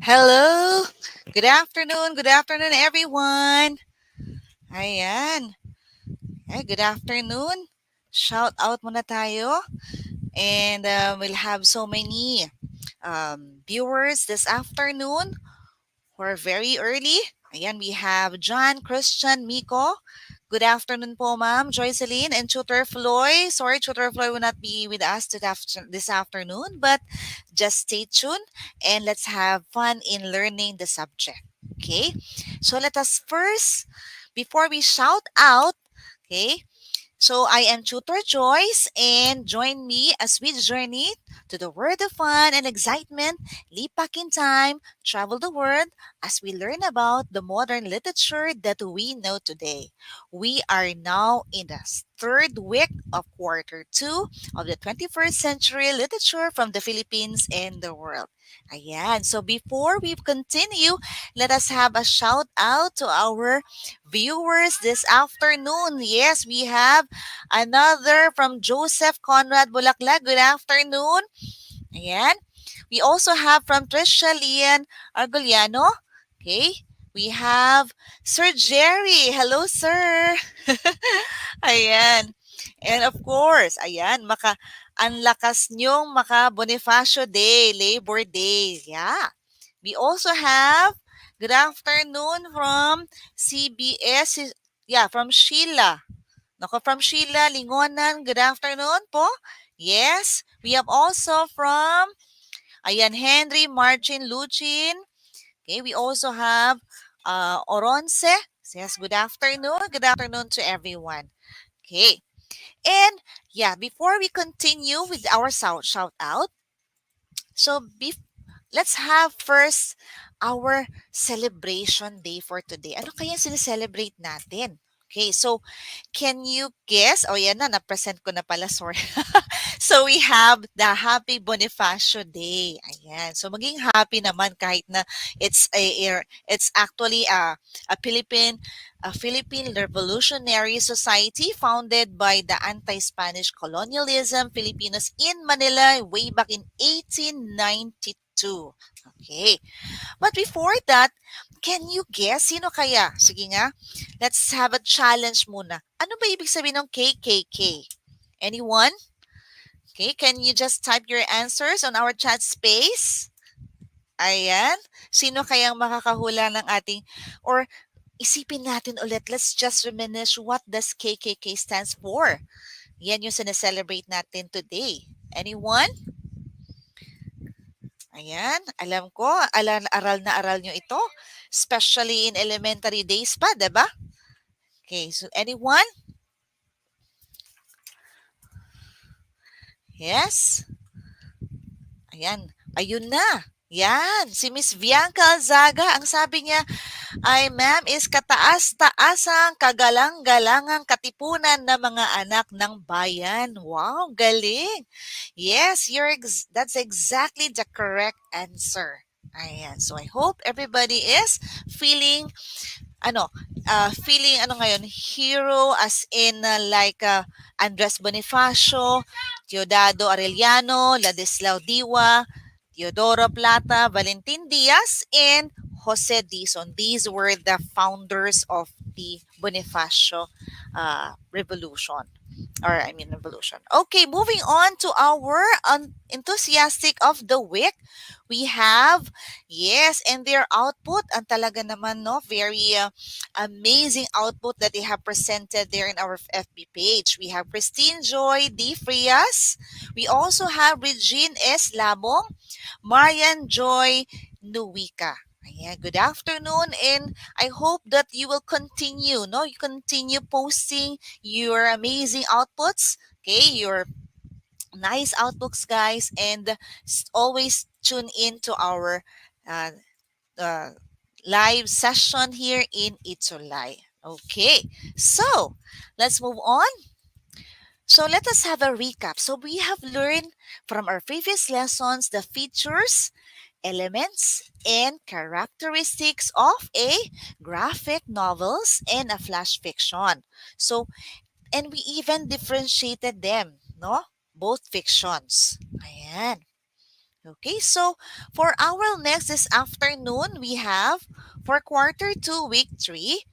Hello! Good afternoon everyone! Ayan. Good afternoon. Shout out muna tayo. And we'll have so many viewers this afternoon who are very early. Ayan, we have John, Christian, Miko. Good afternoon po, Ma'am Joyceline and Tutor Floy. Sorry, Tutor Floy will not be with us this afternoon, but just stay tuned and let's have fun in learning the subject. Okay, so let us first, before we shout out, okay, so I am Tutor Joyce and join me as we journey to the world of fun and excitement, leap back in time, travel the world as we learn about the modern literature that we know today. We are now in the third week of quarter two of the 21st century literature from the Philippines and the world. Ayan. So before we continue, let us have a shout out to our viewers this afternoon. Yes, we have another from Joseph Conrad Bulaclag. Good afternoon. Ayan. We also have from Trisha Lian Arguliano. Okay. We have Sir Jerry. Hello, sir. Ayan. And of course, ayan, ang lakas nyong Bonifacio Day, Labor Day. Yeah. We also have good afternoon from CBS. Yeah, from Sheila. Nako, from Sheila Lingonan, good afternoon po. Yes, we have also from, ayan, Henry Marcin Luchin. Okay, we also have Oronce. Yes, good afternoon. Good afternoon to everyone. Okay, and yeah, before we continue with our shout out, so let's have first our celebration day for today. Ano kaya sineselebrate natin? Okay, so can you guess? Oh, yan na, na-present ko na pala, sorry. So we have the Happy Bonifacio Day. Ayan. So maging happy naman kahit na it's actually a Philippine Revolutionary Society founded by the anti-Spanish colonialism Filipinos in Manila way back in 1892. Okay. But before that, can you guess sino kaya? Sige nga. Let's have a challenge muna. Ano ba ibig sabihin ng KKK? Anyone? Okay, can you just type your answers on our chat space? Ayan. Sino kayang makakahula ng ating, or isipin natin ulit, let's just reminisce what does KKK stands for. Yan yung sineselebrate natin today. Anyone? Ayan, alam ko, aral na aral nyo ito. Especially in elementary days pa, diba? Okay, so anyone? Yes? Ayan, ayun na. Yan, si Miss Bianca Alzaga, ang sabi niya, ay ma'am is kataas-taasang kagalang-galangang katipunan ng mga anak ng bayan. Wow, galing. Yes, that's exactly the correct answer. Ayan, so I hope everybody is feeling ano, feeling ano ngayon, hero as in Andres Bonifacio, Teodado Arellano, Ladislao Diwa, Teodoro Plata, Valentin Diaz, and Jose Dizon. These were the founders of the Bonifacio Revolution. Revolution. Okay, moving on to our enthusiastic of the week. We have, yes, and their output, ang talaga naman, no, very amazing output that they have presented there in our FB page. We have Christine Joy D. Frias. We also have Regine S. Labong, Marian Joy Nuwika. Ayan, good afternoon, and I hope that you will continue, no? You continue posting your amazing outputs, okay? Your nice outputs, guys, and always tune in to our uh, uh, live session here in Itulay. Okay, so let's move on. So let us have a recap. So we have learned from our previous lessons the features, elements, and characteristics of a graphic novels and a flash fiction. So, and we even differentiated them, no? Both fictions. Ayan. Okay, so for our next this afternoon, we have for quarter two, week three,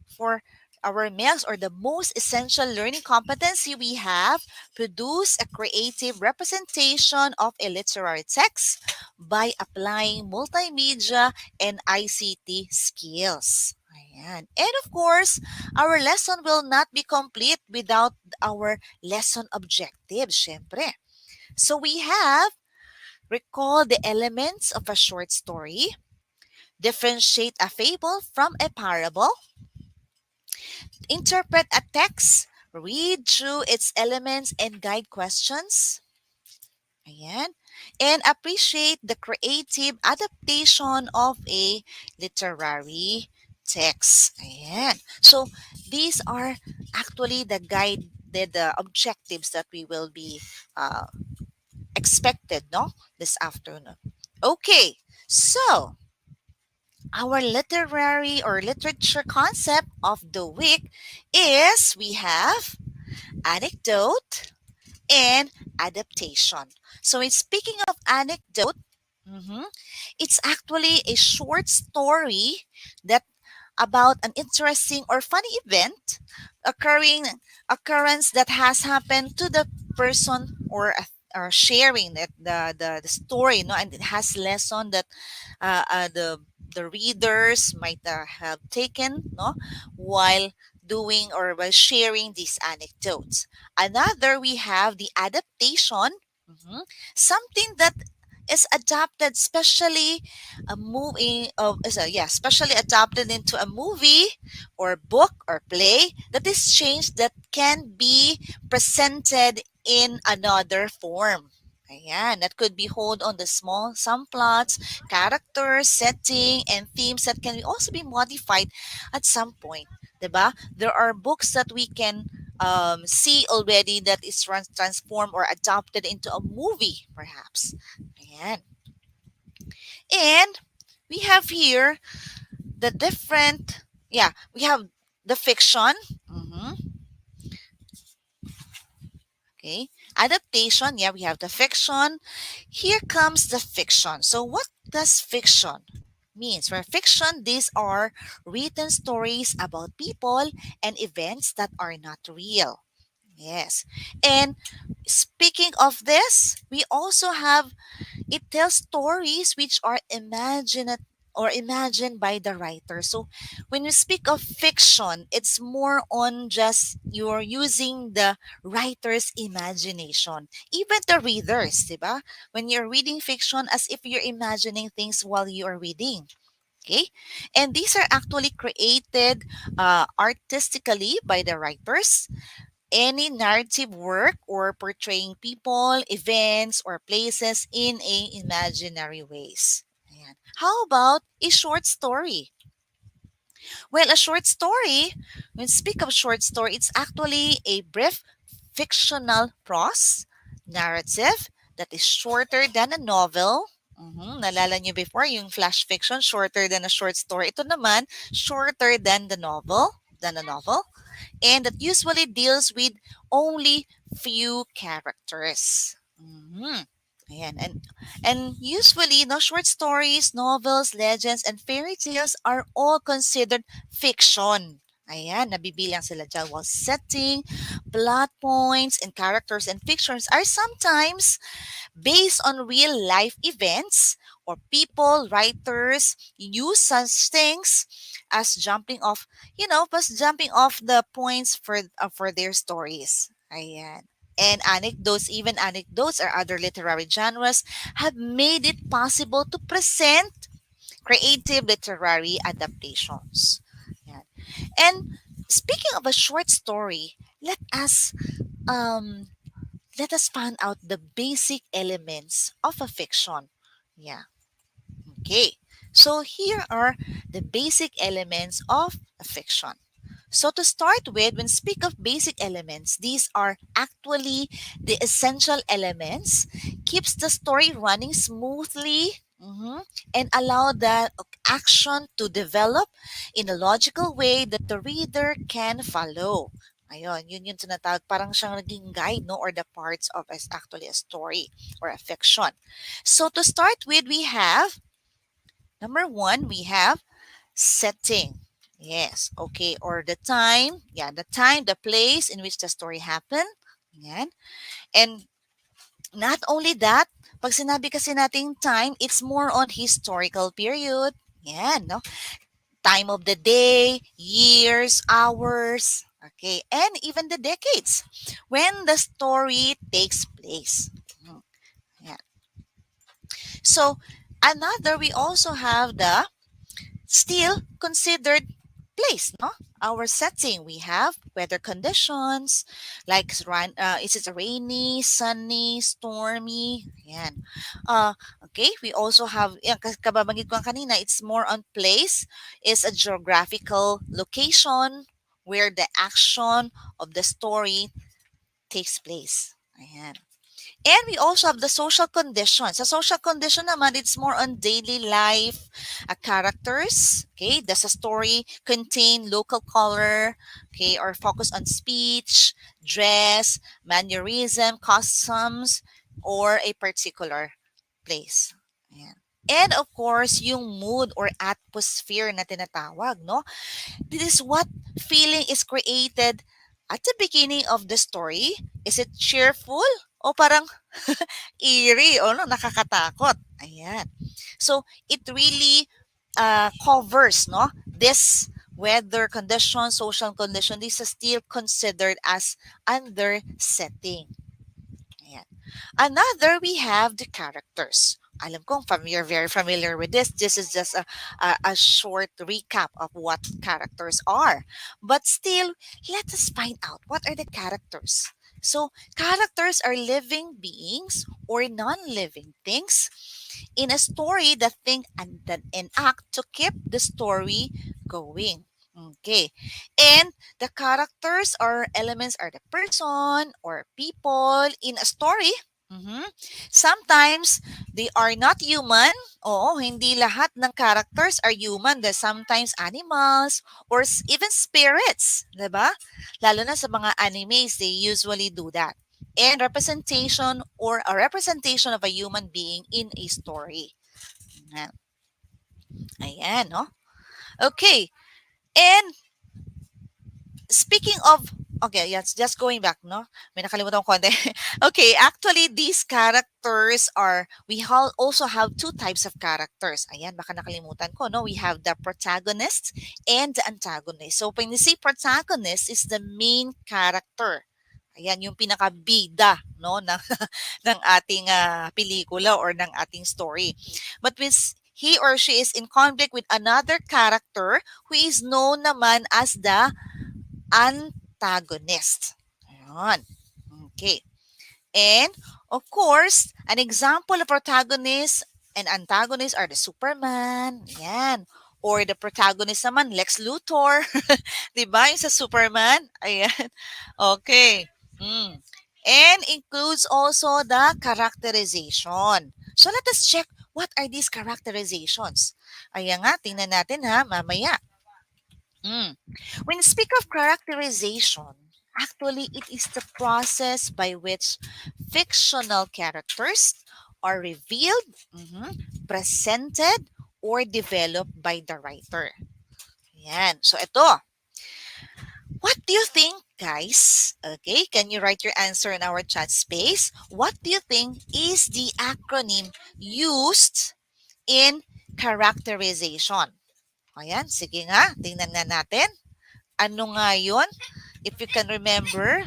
for our next or the most essential learning competency, we have produce a creative representation of a literary text by applying multimedia and ICT skills. Ayan. And of course, our lesson will not be complete without our lesson objectives, syempre. So we have recall the elements of a short story, differentiate a fable from a parable, interpret a text, read through its elements and guide questions. Ayan. And appreciate the creative adaptation of a literary text. Ayan. So these are actually the objectives that we will be uh, expected, no, this afternoon. Okay. So our literary or literature concept of the week is we have anecdote and adaptation. So, in speaking of anecdote, mhm, it's actually a short story that about an interesting or funny event occurring occurrence that has happened to the person or sharing it the story, no, and it has lesson that the readers might have taken, no, while doing or while sharing these anecdotes. Another, we have the adaptation, mhm, something that is adapted, especially a movie of especially adapted into a movie or book or play that is changed that can be presented in another form. Ayan, that could be hold on the small some plots, characters, setting, and themes that can also be modified at some point. Diba? There are books that we can see already that is transformed or adopted into a movie, perhaps. Ayan. And we have here the different, we have the fiction. Mhm. Okay. Adaptation. Yeah, we have the fiction. Here comes the fiction. So, what does fiction means? For fiction, these are written stories about people and events that are not real. Yes. And speaking of this, we also have it tells stories which are imagined by the writer. So when we speak of fiction, it's more on just you're using the writer's imagination. Even the readers, diba? When you're reading fiction, as if you're imagining things while you are reading. Okay, and these are actually created artistically by the writers. Any narrative work or portraying people, events, or places in a imaginary ways. Ayan. How about a short story? Well, a short story, when speak of short story, it's actually a brief fictional prose narrative that is shorter than a novel. Nalala nyo before, yung flash fiction, shorter than a short story. Ito naman, shorter than a novel and that usually deals with only few characters. Mhm. Ayan. And usually, no, short stories, novels, legends, and fairy tales are all considered fiction. Ayan, nabibilang sila dyan. While setting, plot points, and characters and fictions are sometimes based on real life events or people, writers use such things as jumping off the points for their stories. Ayan. And anecdotes, even anecdotes or other literary genres, have made it possible to present creative literary adaptations. Ayan. And speaking of a short story, um let us find out the basic elements of a fiction. Yeah. Okay. So here are the basic elements of a fiction. So to start with, when speak of basic elements, these are actually the essential elements, keeps the story running smoothly, and allow the action to develop in a logical way that the reader can follow. Ayun, yun yung tinatawag. Parang siyang naging guide, no? Or the parts of as actually a story or a fiction. So to start with, we have, number one, we have setting. Yes, okay. Or the time. Yeah, the time, the place in which the story happened. Yan. And not only that, pag sinabi kasi nating time, it's more on historical period. Yan, no? Time of the day, years, hours, okay, and even the decades when the story takes place. Mm, yeah. So another, we also have the still considered place, no? Our setting, we have weather conditions, like is it rainy, sunny, stormy? Yan. Okay, we also have, yan, kababanggit ko kanina, it's more on place, is a geographical location where the action of the story takes place. Ayan. And we also have the social condition. Sa social condition naman, it's more on daily life characters. Okay, does a story contain local color? Okay, or focus on speech, dress, mannerism, customs, or a particular place. Ayan. And of course, yung mood or atmosphere na tinatawag, no? This is what feeling is created at the beginning of the story. Is it cheerful o parang eerie o no, nakakatakot? Ayan. So, it really covers, no, this weather condition, social condition. This is still considered as under setting. Ayan. Another, we have the characters. Alam kong you're very familiar with this. This is just a short recap of what characters are. But still, let us find out what are the characters. So, characters are living beings or non-living things in a story that think and act to keep the story going. Okay. And the characters or elements are the person or people in a story. Mhm. Sometimes they are not human. Oo, hindi lahat ng characters are human. There's sometimes animals or even spirits, 'di ba? Lalo na sa mga animes, they usually do that. And representation or a representation of a human being in a story. Ayan, ayan, no? Okay. And speaking of, okay, yes, just going back, no? May nakalimutan ko konti. Okay, actually, these characters are, also have two types of characters. Ayan, baka nakalimutan ko, no? We have the protagonist and the antagonist. So, when you say protagonist is the main character. Ayan, yung pinakabida, no, ng, ng ating pelikula or ng ating story. But when he or she is in conflict with another character who is known naman as the antagonist. Ayan. Okay. And, of course, an example of protagonist and antagonist are the Superman. Yan. Or the protagonist naman, Lex Luthor. Diba? Yung sa Superman. Ayan. Okay. Mm. And includes also the characterization. So let us check what are these characterizations. Ayan nga, tingnan natin ha, mamaya. When you speak of characterization, actually it is the process by which fictional characters are revealed, presented, or developed by the writer. Yan. So ito, what do you think, guys? Okay, can you write your answer in our chat space? What do you think is the acronym used in characterization? Ayan, sige nga, tingnan na natin. Ano nga yun? If you can remember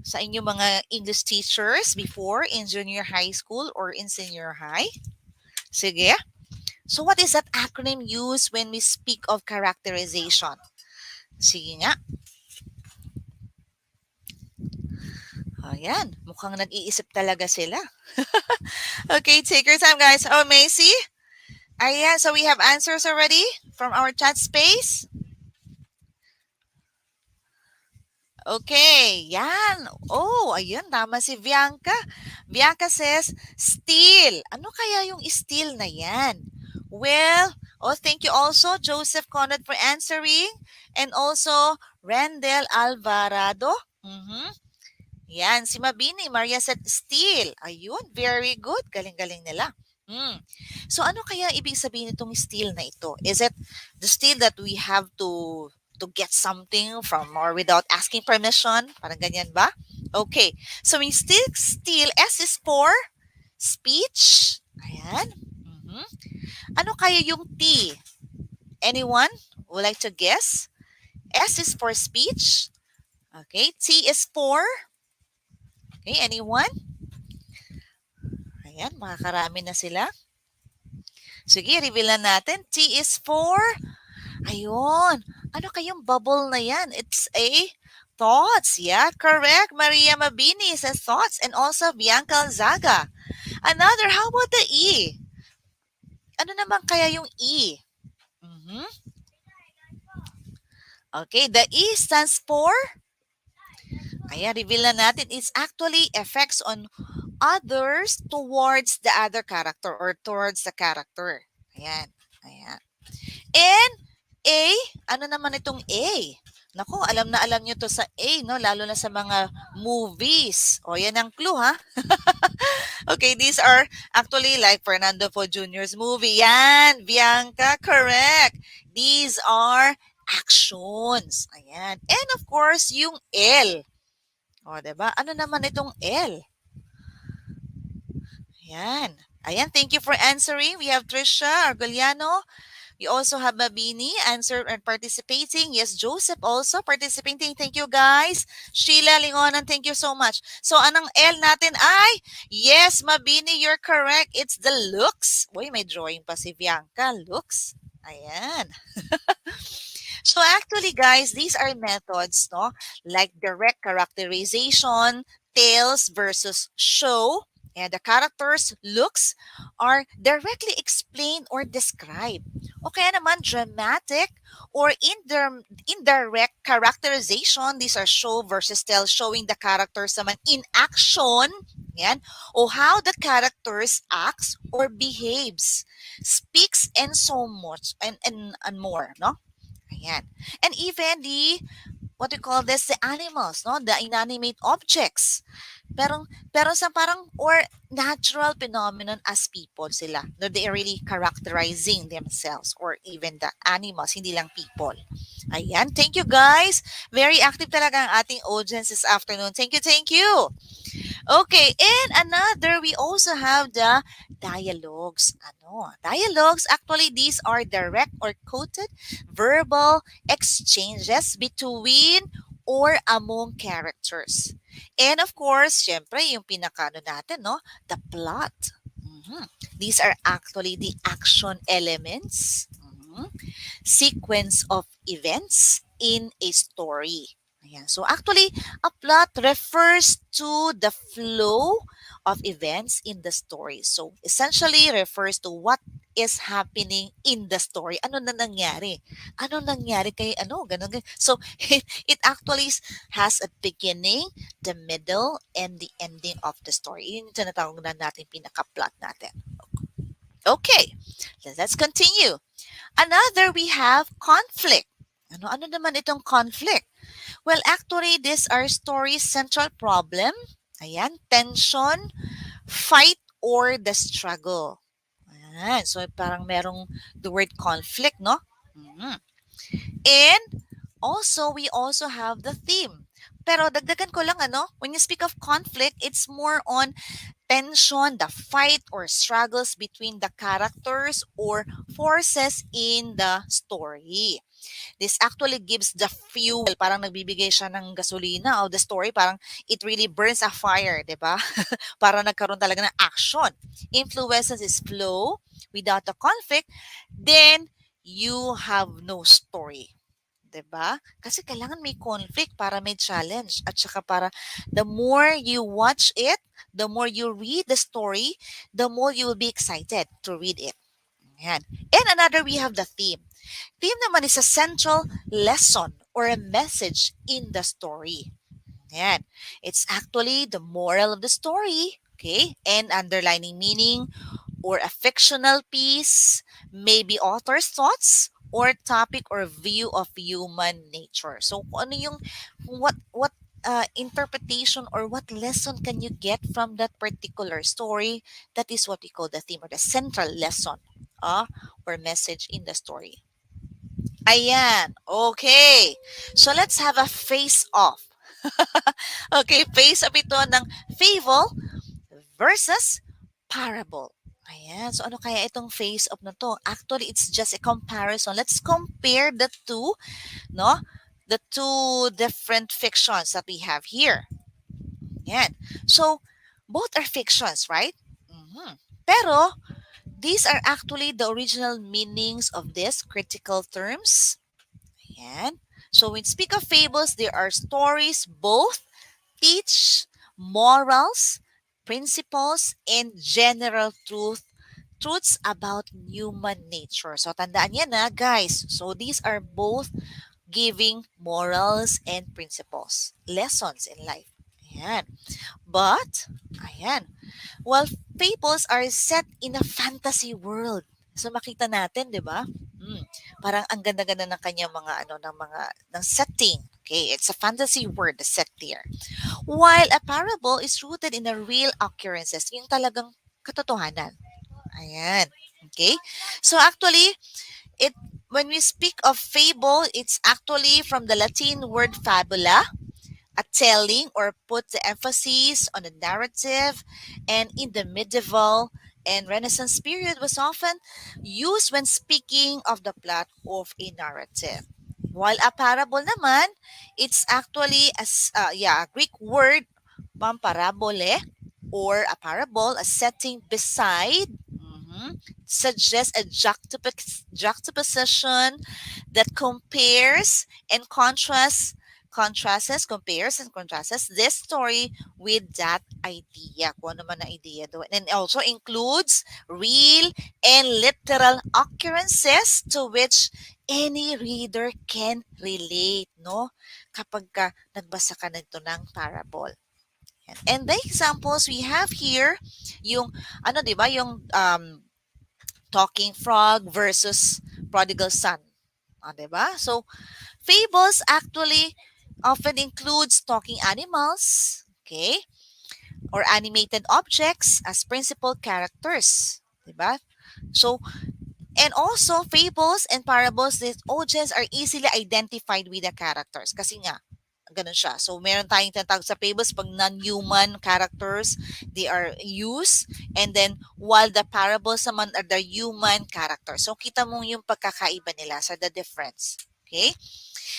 sa inyong mga English teachers before in junior high school or in senior high. Sige. So what is that acronym used when we speak of characterization? Sige nga. Ayan, mukhang nag-iisip talaga sila. Okay, take your time, guys. Oh, Macy? Ayan, so we have answers already from our chat space. Okay, yan. Oh, ayun, tama si Bianca. Bianca says, steel. Ano kaya yung steel na yan? Well, oh, thank you also, Joseph Conrad, for answering. And also, Rendel Alvarado. Mhm. Yan, si Mabini, Maria said steel. Ayun, very good. Galing-galing nila. Hmm. So ano kaya ibig sabihin nitong steel na ito? Is it the steel that we have to get something from or without asking permission? Parang ganyan ba? Okay. So yung steel, S is for speech. Ayan. Mhm. Ano kaya yung T? Anyone would like to guess? S is for speech. Okay. T is for, okay, anyone? Ayan, makakarami na sila. Sige, reveal na natin. T is for, ayun. Ano kayong bubble na yan? It's a thoughts. Yeah, correct. Maria Mabini says thoughts. And also Bianca Zaga. Another, how about the E? Ano naman kaya yung E? Mhm. Okay, the E stands for, ayan, reveal na natin. It's actually effects on others towards the other character or towards the character. Ayan. Ayan. And A, ano naman itong A? Naku, alam na alam nyo to sa A, no? Lalo na sa mga movies. O, yan ang clue, ha? Okay, these are actually like Fernando Po Jr.'s movie. Yan, Bianca, correct. These are actions. Ayan. And of course, yung L. O, diba? Ano naman itong L? Ayan. Ayan, thank you for answering. We have Trisha Argoliano. We also have Mabini answer and participating. Yes, Joseph also participating. Thank you, guys. Sheila Lingonan, thank you so much. So, anong L natin ay? Yes, Mabini, you're correct. It's the looks. Uy, may drawing pa si Bianca. Looks. Ayan. So actually, guys, these are methods, no? Like direct characterization, tales versus show, and the characters' looks are directly explained or described. O kaya naman dramatic or indirect characterization. These are show versus tell, showing the characters naman in action. Yan. O how the characters acts or behaves, speaks, and so much, and more, no? Ayan. And even the, what we call this, the animals, no? The inanimate objects. Pero sa parang, or natural phenomenon as people sila. No, they are really characterizing themselves or even the animals, hindi lang people. Ayan. Thank you, guys. Very active talaga ang ating audience this afternoon. Thank you, thank you. Okay, and another, we also have the dialogues. Ano? Dialogues, actually, these are direct or quoted verbal exchanges between or among characters. And of course, syempre, yung pinakano natin, no? The plot. Mhm. These are actually the action elements. Mhm. Sequence of events in a story. Ayan. So actually, a plot refers to the flow of events in the story. So essentially refers to what is happening in the story. Ano na nangyari? Ano nangyari kay ano? Ganun, ganun. So it actually has a beginning, the middle, and the ending of the story. Yun yung tinatawag na natin pinaka-plot natin. Okay, let's continue. Another, we have conflict. Ano naman itong conflict? Well, actually, these are story's central problem. Ayan, tension, fight, or the struggle. Ayan, so parang merong the word conflict, no? Mhm. And also, we also have the theme. Pero dagdagan ko lang, when you speak of conflict, it's more on tension, the fight or struggles between the characters or forces in the story. This actually gives the fuel, parang nagbibigay siya ng gasolina of the story, parang it really burns a fire, di ba? Para nagkaroon talaga ng action. Influences is flow. Without the conflict, then you have no story. 'Di ba? Kasi kailangan may conflict para may challenge at saka para the more you watch it, the more you read the story, the more you will be excited to read it. Ayan. And another, we have the theme. Theme naman is a central lesson or a message in the story. Ayan. It's actually the moral of the story, okay? And underlining meaning or a fictional piece, maybe author's thoughts or topic or view of human nature. So kung ano yung what interpretation or what lesson can you get from that particular story? That is what we call the theme or the central lesson or message in the story. Ayan. Okay. So let's have a face off. Okay, face off ito ng fable versus parable. Ayan. So ano kaya itong face off na to? Actually, it's just a comparison. Let's compare the two, no? The two different fictions that we have here. Ayan. So, both are fictions, right? Pero, these are actually the original meanings of these critical terms. Ayan. So, when we speak of fables, there are stories both teach morals, principles, and general truths about human nature. So, tandaan yan na, guys. So, these are both giving morals and principles, lessons in life. Ayan. But, ayan, well, fables are set in a fantasy world. So makita natin, 'di ba? Parang ang ganda-ganda ng kanyang mga ng setting. Okay, it's a fantasy world set there. While a parable is rooted in the real occurrences, yung talagang katotohanan. Ayan. Okay? So actually, it when we speak of fable, it's actually from the Latin word fabula, a telling or put the emphasis on the narrative, and in the medieval and Renaissance period was often used when speaking of the plot of a narrative. While a parable naman, it's actually a Greek word parabole or a parable, a setting beside suggests a juxtaposition that compares and contrasts this story with that idea. Kung ano man ang idea doon. And also includes real and literal occurrences to which any reader can relate, no? Kapag ka nagbasa ka nito ng parable. And the examples we have here, yung, di ba, yung talking frog versus prodigal son. Di ba? So, fables actually often includes talking animals, okay, or animated objects as principal characters, diba? So, and also fables and parables, these audience are easily identified with the characters kasi nga ganun siya. So, meron tayong tinatawag sa fables pag non-human characters, they are used. And then, while the parables naman are the human characters. So, kita mo yung pagkakaiba nila sa the difference. Okay?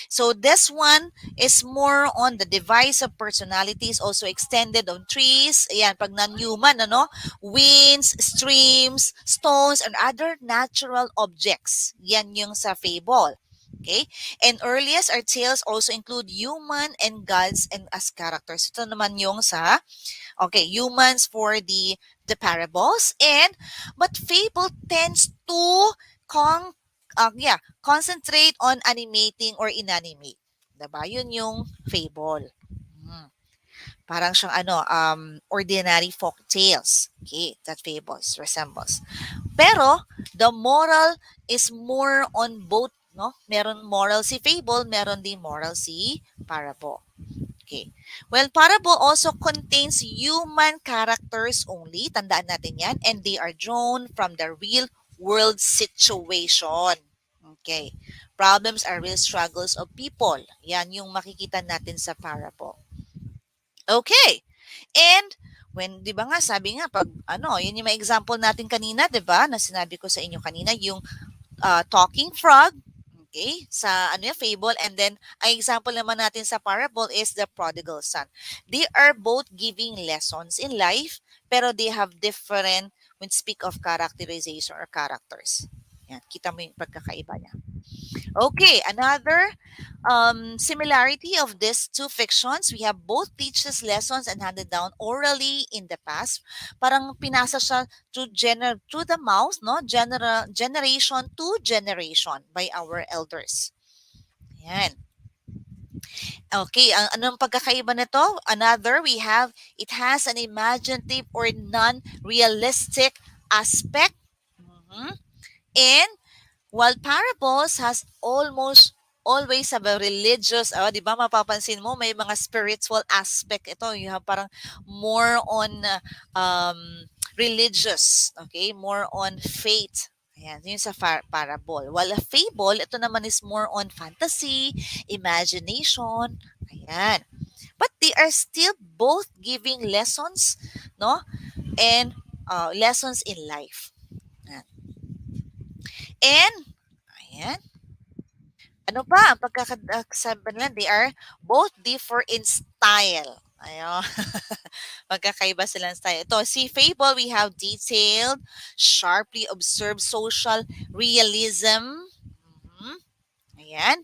So this one is more on the device of personalities, also extended on trees. Ayan, pag non-human, winds, streams, stones, and other natural objects. Yan yung sa fable. Okay? And earliest, our tales also include human and gods and as characters. Ito naman yung sa, humans for the parables. But fable tends to concentrate on animating or inanimate. Diba? Yun yung fable. Parang siyang ordinary folk tales. Okay, that fables resembles. Pero, the moral is more on both, no? Meron moral si fable, meron din moral si parable. Okay. Well, parable also contains human characters only. Tandaan natin yan. And they are drawn from the real world situation. Okay. Problems are real struggles of people. Yan yung makikita natin sa parable. Okay. And when, di ba nga, sabi nga, pag yun yung may example natin kanina, di ba, na sinabi ko sa inyo kanina, yung talking frog, okay, sa fable, and then ang example naman natin sa parable is the prodigal son. They are both giving lessons in life, pero they have different when speak of characterization or characters. Yan, kita mo yung pagkakaiba niya. Okay, another similarity of these two fictions, we have both teaches lessons and handed down orally in the past. Parang pinasa siya to the mouth, no? Generation to generation by our elders. Yan. Okay, ang anong pagkakaiba nito? Another, we have, it has an imaginative or non-realistic aspect. And While parables has almost always have a religious, di ba mapapansin mo may mga spiritual aspect ito. You have parang more on religious, okay? More on faith. Ayan, yun sa parable. While a fable, ito naman is more on fantasy, imagination. Ayan. But they are still both giving lessons, no? And lessons in life. Ayan. And, ayan, ano pa, ang pagkakasabi nila, they are both differ in style. Ayun. Magkakaiba silang style. Ito, si Fable, we have detailed, sharply observed social realism. Mhm. Ayan.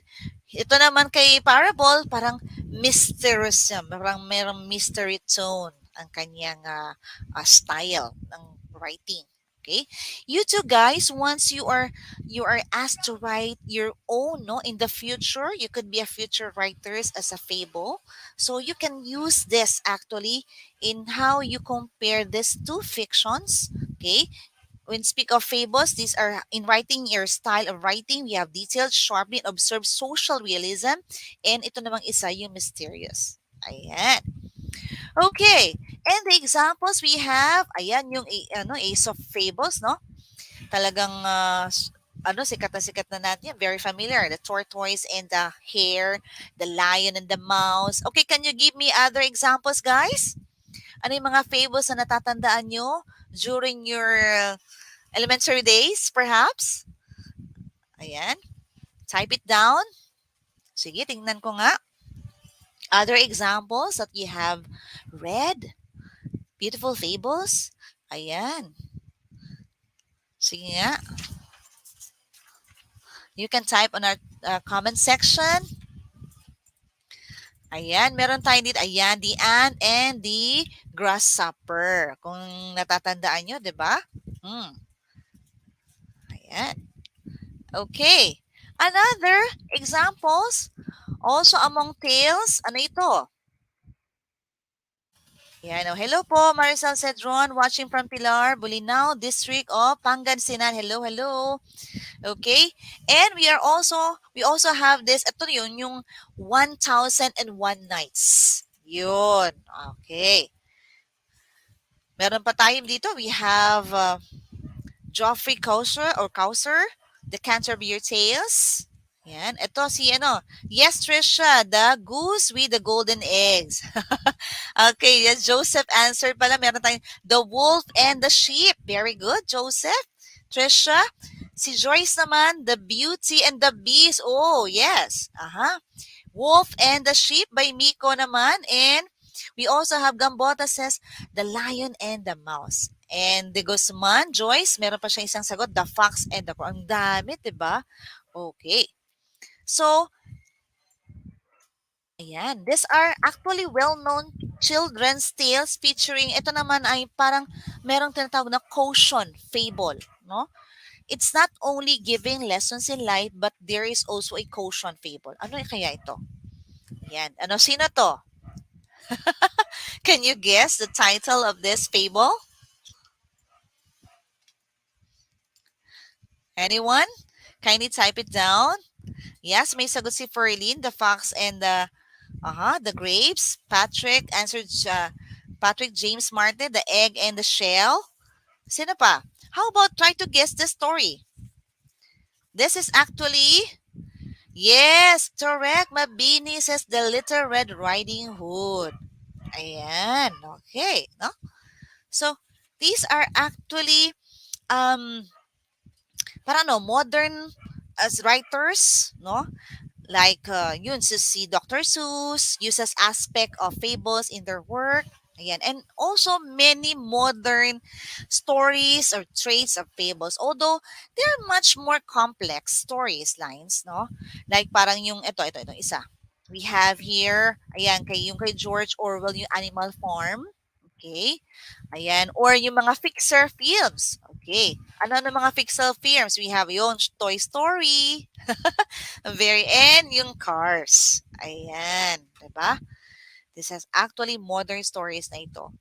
Ito naman kay Parable, parang mysterism. Parang merong mystery tone ang kanyang style ng writing. Okay? You two guys, once you are asked to write your own, no, in the future, you could be a future writers as a fable. So you can use this actually in how you compare these two fictions. Okay? When speak of fables, these are in writing your style of writing. We have detailed, sharply observed social realism. And ito namang isa yung mysterious. Ayan. Okay. And the examples we have, ayan yung Ace of Fables, no? Talagang sikat na natin yan. Very familiar. The tortoise and the hare, the lion and the mouse. Okay, can you give me other examples, guys? Ano yung mga fables na natatandaan nyo during your elementary days, perhaps? Ayan. Type it down. Sige, tingnan ko nga. Other examples that you have read? Beautiful fables? Ayan. Sige nga. You can type on our comment section. Ayan, meron tayo dito. Ayan, the ant and the grasshopper. Kung natatandaan nyo, di ba? Ayan. Okay. Another examples, also among tales, ano ito? Yan. Oh, hello po, Marisol Cedron, watching from Pilar, Bulinaw, District of Pangasinan. Hello, hello. Okay? And we also have this, ito yun, yung 1001 Nights. Yun. Okay. Meron pa tayo dito. We have Geoffrey Causer, The Canterbury Tales. Yan. Ito si Yes, Trisha, the goose with the golden eggs. Okay, yes, Joseph answered pala. Meron tayong The Wolf and the Sheep. Very good, Joseph. Trisha. Si Joyce naman, The Beauty and the Beast. Oh, yes. Aha. Wolf and the Sheep by Miko naman. And we also have Gambota says, The Lion and the Mouse. And De Guzman, Joyce, meron pa siya isang sagot, The Fox and the Crow. Ang dami, diba? Okay. So, ayan. These are actually well-known children's tales featuring, ito naman ay parang merong tinatawag na caution fable, no? It's not only giving lessons in life, but there is also a caution fable. Ano kaya ito? Yan. Ano, sino to? Can you guess the title of this fable? Anyone? Kindly type it down. Yes, may sagot si Ferlin, the fox and the grapes. Patrick answered, Patrick James Martin, the egg and the shell. Sino pa? How about try to guess the story? This is actually, yes, correct. Mabini says the Little Red Riding Hood. Ayan. Okay. No? So, these are actually modern as writers, no? Like yun si Dr. Seuss uses aspect of fables in their work. Ayan. And also many modern stories or traits of fables. Although they're much more complex stories lines, no? Like parang yung ito isa. We have here, ayan, kay George Orwell, yung Animal Farm. Okay? Ayan. Or yung mga fixer films. Okay. Ano mga fixer films? We have yung Toy Story. Very end, yung Cars. Ayan. Diba? This has actually modern stories na ito.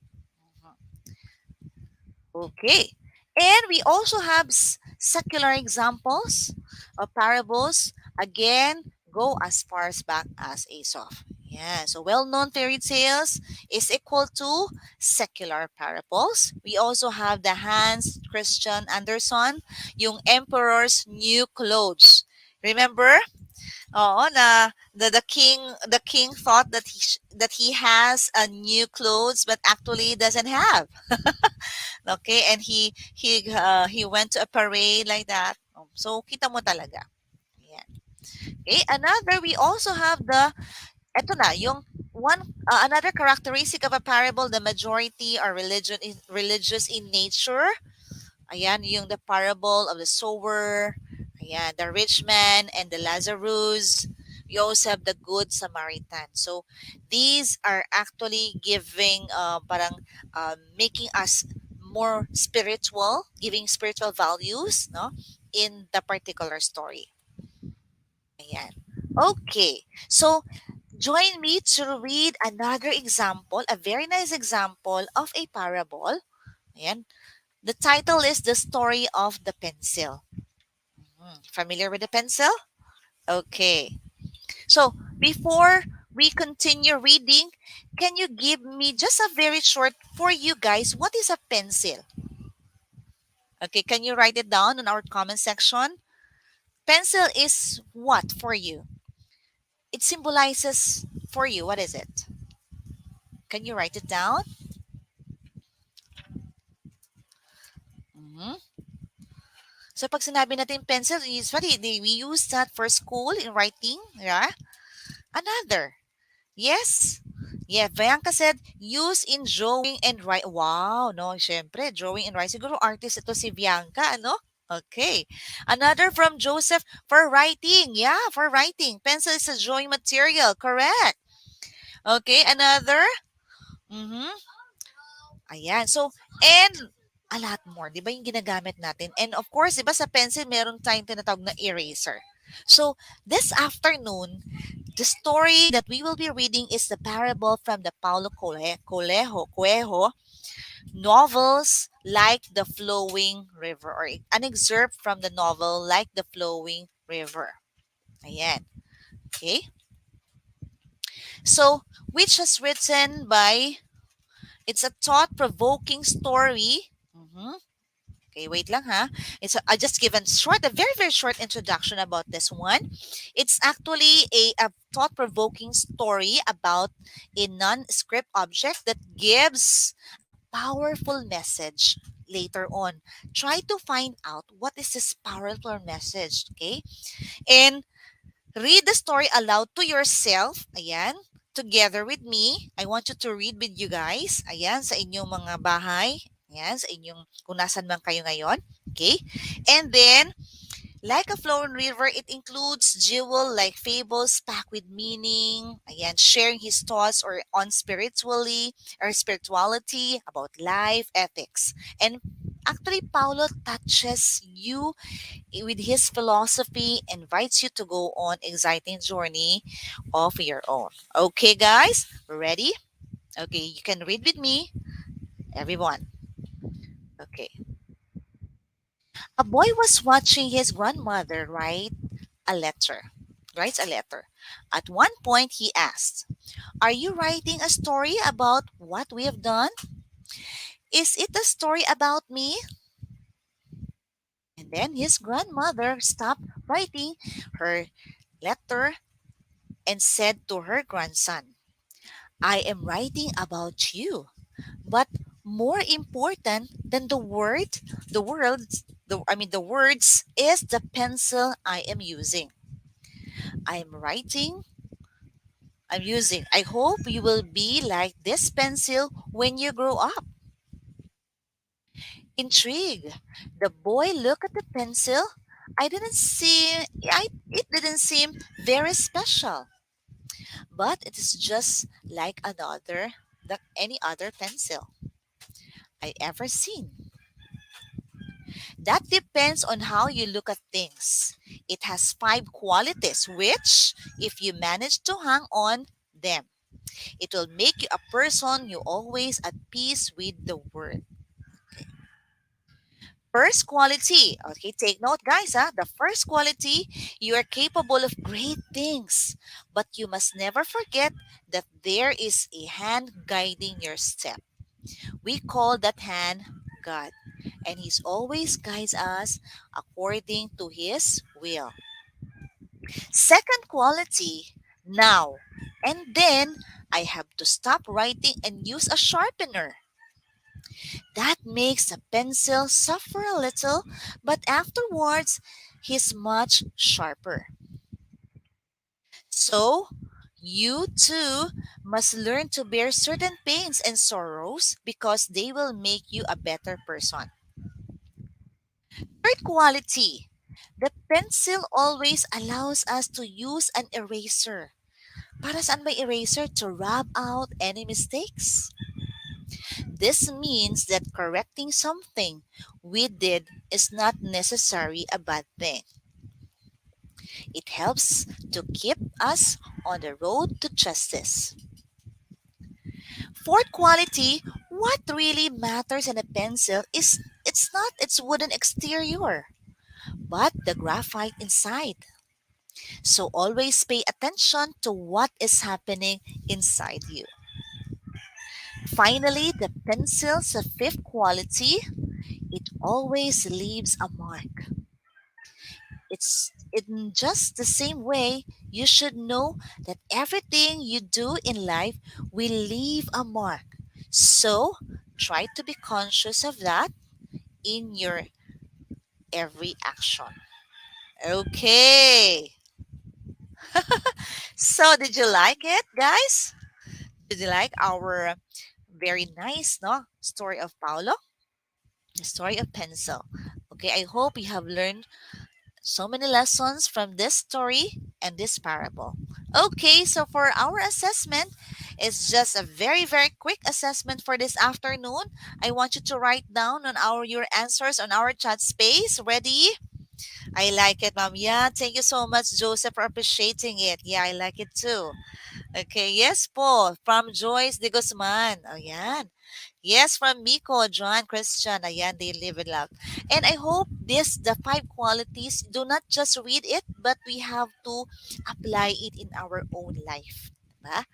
Okay. And we also have secular examples. of parables, again, go as far as back as Aesop. Yeah, so well-known fairy tales is equal to secular parables. We also have the Hans Christian Andersen, yung Emperor's New Clothes. Remember? Oo, na the king thought that he has a new clothes but actually doesn't have. Okay, and he went to a parade like that. So kita mo talaga. Ayan. Okay, another we also have the eto na yung another characteristic of a parable, the majority are religious in nature. Ayan, yung the parable of the sower, ayan, the rich man and the Lazarus. We also have the good Samaritan. So these are actually giving parang making us more spiritual, giving spiritual values, no, in the particular story. Ayan. Okay. So join me to read another example, a very nice example of a parable. Ayan. The title is The Story of the Pencil. Familiar with the pencil? Okay. So, before we continue reading, can you give me just a very short for you guys? What is a pencil? Okay, can you write it down in our comment section? Pencil is what for you? It symbolizes for you. What is it? Can you write it down? Mhm. So, pag sinabi natin pencil, usually we use that for school in writing. Yeah? Another. Yes. Yeah, Bianca said, use in drawing and write. Wow, no, syempre, drawing and writing. Siguro artist ito si Bianca, ano? Okay. Another from Joseph for writing. Yeah, for writing. Pencil is a drawing material. Correct. Okay, another. Mm-hmm. Ayan. So, and a lot more. Di ba yung ginagamit natin? And of course, di ba sa pencil, meron tayong tinatawag na eraser. So, this afternoon, the story that we will be reading is the parable from the Coelho novels like the flowing river, or an excerpt from the novel like the flowing river. Ayan. Okay. So, which was written by, it's a thought-provoking story. Mhm. Okay, wait lang ha. I just given a very very short introduction about this one. It's actually a thought-provoking story about a non-script object that gives powerful message later on. Try to find out what is this powerful message, okay? And read the story aloud to yourself. Ayan. Together with me. I want you to read with you guys. Ayan, sa inyong mga bahay. Ayan, sa inyong, kung nasan man kayo ngayon. Okay? And then, like a flowing river, it includes jewel like fables packed with meaning. Ayan, sharing his thoughts or on spirituality, about life, ethics. And actually, Paulo touches you with his philosophy, invites you to go on exciting journey of your own. Okay, guys, ready? Okay, you can read with me, everyone. Okay. A boy was watching his grandmother a letter. Writes a letter. At one point, he asked, "Are you writing a story about what we have done? Is it a story about me?" And then his grandmother stopped writing her letter and said to her grandson, "I am writing about you. But more important than the words, the words is the pencil I am using. I am writing, I'm using. I hope you will be like this pencil when you grow up." Intrigued, the boy looked at the pencil. It didn't seem very special, but it is just like any other pencil I ever seen. That depends on how you look at things. It has five qualities, which, if you manage to hang on them, it will make you a person you always at peace with the world. First quality, okay, take note, guys. The first quality, you are capable of great things, but you must never forget that there is a hand guiding your step. We call that hand God, and He's always guides us according to His will. Second quality, now and then I have to stop writing and use a sharpener. That makes a pencil suffer a little, but afterwards, he's much sharper. So, you too must learn to bear certain pains and sorrows because they will make you a better person. Third quality, the pencil always allows us to use an eraser. Para saan ba eraser? To rub out any mistakes. This means that correcting something we did is not necessarily a bad thing. It helps to keep us on the road to justice. Fourth quality, what really matters in a pencil is it's not its wooden exterior, but the graphite inside. So always pay attention to what is happening inside you. Finally, the pencil's fifth quality, it always leaves a mark. It's in just the same way you should know that everything you do in life will leave a mark. So try to be conscious of that in your every action. Okay. So did you like it, guys? Did you like our very nice story of Paulo? The story of pencil. Okay, I hope you have learned so many lessons from this story and this parable. Okay, so for our assessment, it's just a very, very quick assessment for this afternoon. I want you to write down on your answers on our chat space. Ready? I like it, ma'am. Yeah, thank you so much, Joseph, for appreciating it. Yeah, I like it too. Okay, yes po. From Joyce de Guzman. Oh, yan. Yes, from Miko, John, Christian. Ayan, they live in love. And I hope the five qualities, do not just read it, but we have to apply it in our own life. Diba?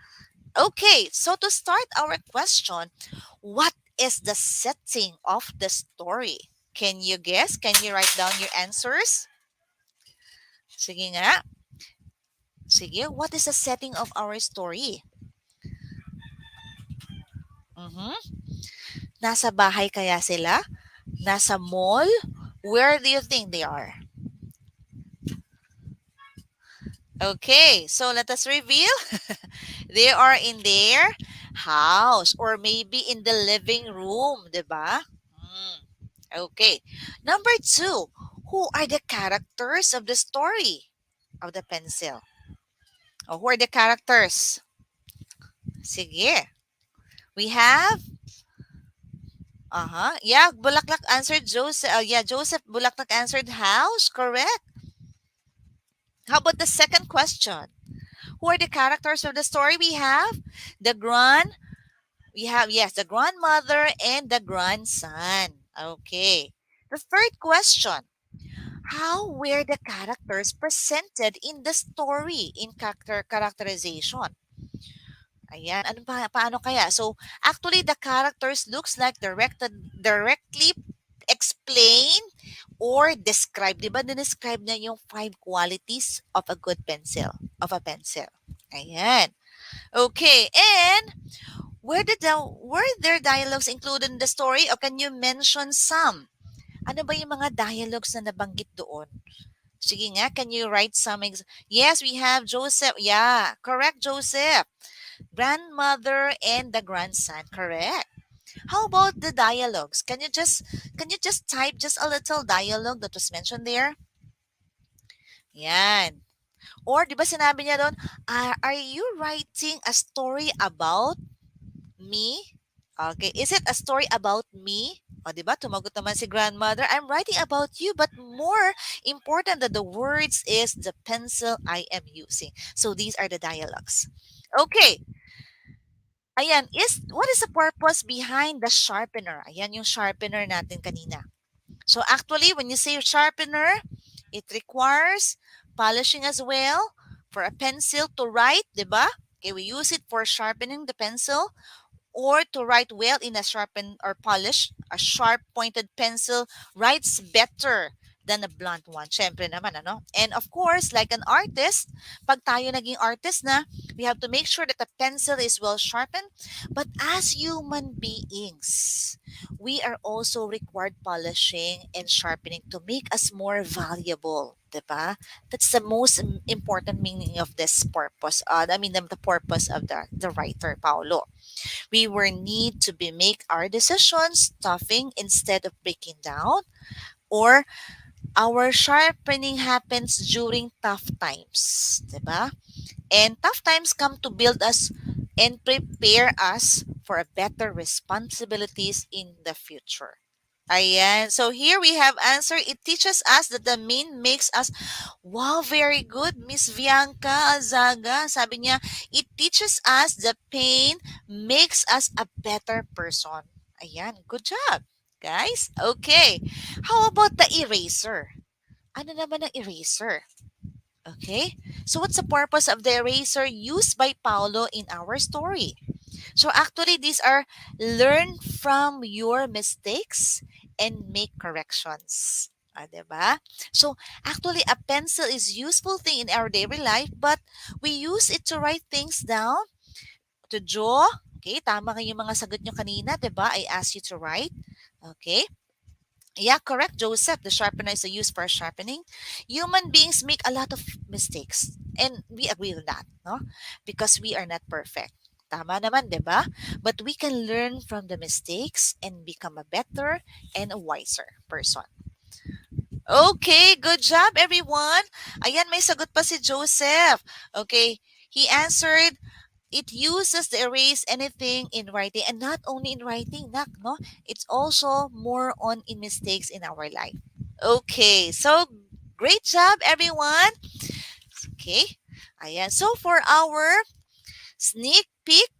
Okay, so to start our question, what is the setting of the story? Can you guess? Can you write down your answers? Sige nga. Sige, what is the setting of our story? Mhm. Nasa bahay kaya sila? Nasa mall? Where do you think they are? Okay, so let us reveal. They are in their house or maybe in the living room, diba? Hmm. Okay. Number two, who are the characters of the story of the pencil? Oh, who are the characters? Sige. We have, yeah, Bulaklak answered Joseph. Yeah, Joseph Bulaklak answered house. Correct. How about the second question? Who are the characters of the story? The grand, we have, yes, the grandmother and the grandson. Okay. The third question. How were the characters presented in the story in characterization? Ayan, paano kaya? So, actually, the characters looks like directly explain or describe. Di ba, describe na yung five qualities of a good pencil, of a pencil. Ayan. Okay, and were there dialogues included in the story or can you mention some? Ano ba yung mga dialogues na nabanggit doon? Sige nga, can you write some? Yes, we have Joseph. Yeah, correct, Joseph. Grandmother and the grandson, correct. How about the dialogues? Can you just type just a little dialogue that was mentioned there? Yan. Or di ba sinabi niya doon, are you writing a story about me? Okay, is it a story about me? O, di ba? Tumagot naman si grandmother, I'm writing about you, but more important than the words is the pencil I am using. So these are the dialogues. Okay. Ayan, what is the purpose behind the sharpener? Ayan yung sharpener natin kanina. So actually, when you say sharpener, it requires polishing as well for a pencil to write, diba? Okay, we use it for sharpening the pencil or to write well in a sharpened or polished, a sharp pointed pencil writes better than a blunt one. Syempre naman, ano? And of course, like an artist, pag tayo naging artist na, we have to make sure that the pencil is well sharpened. But as human beings, we are also required polishing and sharpening to make us more valuable. Diba? That's the most important meaning of this purpose. The purpose of the writer, Paulo. We will need to be make our decisions toughing instead of breaking down, or our sharpening happens during tough times, 'di ba? And tough times come to build us and prepare us for a better responsibilities in the future. Ayan. So here we have answer. It teaches us that the main makes us, wow, very good, Miss Bianca Azaga. Sabi niya, it teaches us the pain makes us a better person. Ayan. Good job, guys. Okay. How about the eraser? Ano naman ang eraser? Okay. So what's the purpose of the eraser used by Paulo in our story? So actually, these are learn from your mistakes and make corrections. Diba? So actually, a pencil is useful thing in our daily life, but we use it to write things down, to draw. Okay, tama kayo yung mga sagot nyo kanina, diba? I asked you to write. Okay. Yeah, correct, Joseph. The sharpener is used for sharpening. Human beings make a lot of mistakes. And we agree with that, no? Because we are not perfect. Tama naman, di ba? But we can learn from the mistakes and become a better and a wiser person. Okay, good job, everyone. Ayan, may sagot pa si Joseph. Okay, he answered, it uses the erase anything in writing, and not only in writing, nak, no? It's also more on in mistakes in our life. Okay, so great job, everyone. Okay, ayan. So for our sneak peek,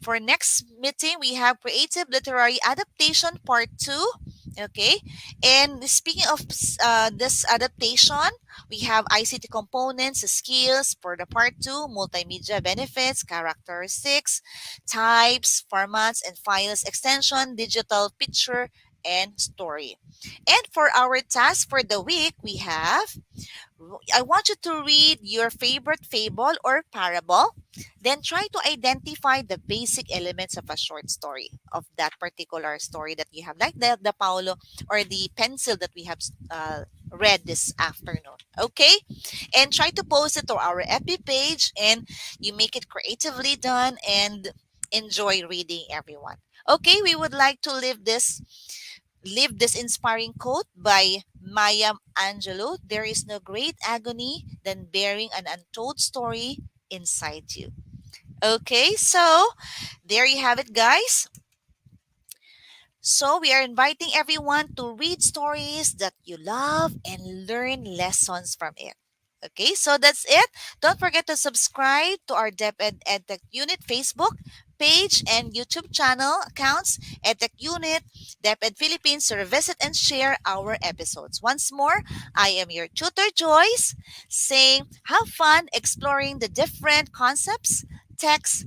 for next meeting, we have Creative Literary Adaptation Part 2. Okay. And speaking of this adaptation, we have ICT components, skills for the Part 2, multimedia benefits, characteristics, types, formats, and files, extension, digital picture, and story. And for our task for the week, we have, I want you to read your favorite fable or parable, then try to identify the basic elements of a short story of that particular story that you have, like the Paolo or the pencil that we have read this afternoon. Okay? And try to post it to our FB page, and you make it creatively done and enjoy reading, everyone. Okay, we would like to leave this inspiring quote by Maya Angelou. There is no great agony than bearing an untold story inside you. Okay, so there you have it, guys. So we are inviting everyone to read stories that you love and learn lessons from it. Okay, so that's it. Don't forget to subscribe to our DepEd EdTech Unit Facebook page and YouTube channel accounts, EdTech Unit, DepEd Philippines, to visit and share our episodes. Once more, I am your tutor, Joyce, saying have fun exploring the different concepts, texts,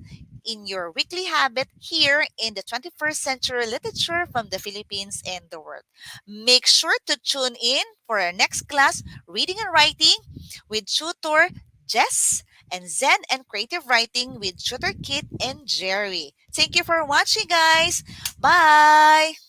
in your weekly habit here in the 21st century literature from the Philippines and the world. Make sure to tune in for our next class, Reading and Writing with tutor Jess, and Zen and Creative Writing with tutor Kit and Jerry. Thank you for watching, guys. Bye.